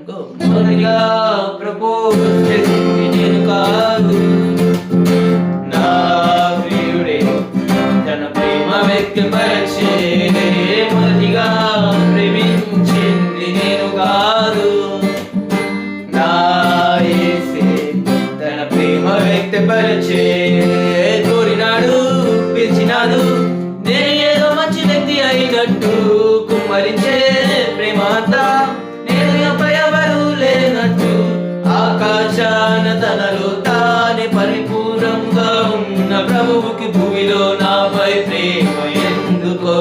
మొదటిగా ప్రపోజ్ చేసింది నేను కాదు, నా ప్రియుడే తన ప్రేమ వ్యక్తపరిచే. మొదటిగా ప్రేమించింది నేను కాదు, నా యేసే తన ప్రేమ వ్యక్తపరిచే. కోరినాడు, పిలిచినాడు, నేను ఏదో మంచి వ్యక్తి అయినట్టు కుమ్మరించే ప్రేమ అంతా నేను ఎవరు లేనట్టు. ఆకాశాన తనలో తానే పరిపూర్ణంగా ఉన్న ప్రభువుకి భూమిలో నాపై ప్రేమ ఎందుకో.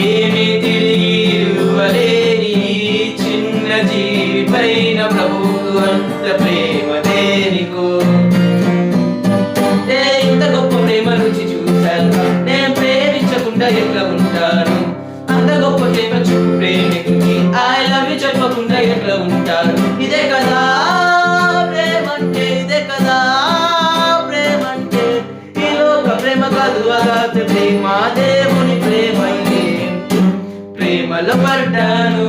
ఏమి తిరిగి ఇవ్వలేని చిన్న జీవి పైన ప్రభువు అంత ప్రేమ దేనికో. ఇంత గొప్ప ప్రేమ రుచి చూశాను, నేను ప్రేమించకుండా ఎట్లా ఉంటాను. అంత గొప్ప ప్రేమ చూపు ప్రేమికుడికి ఐ లవ్ యు చెప్పకుండా ఎట్లా ఉంటాను. ఇదే కదా ప్రేమంటే, ఇదే కదా ప్రేమంటే. ఈ లోక ప్రేమ కాదు అగాధ ప్రేమ, దేవుని ప్రేమ. ప్రేమలో పడ్డాను.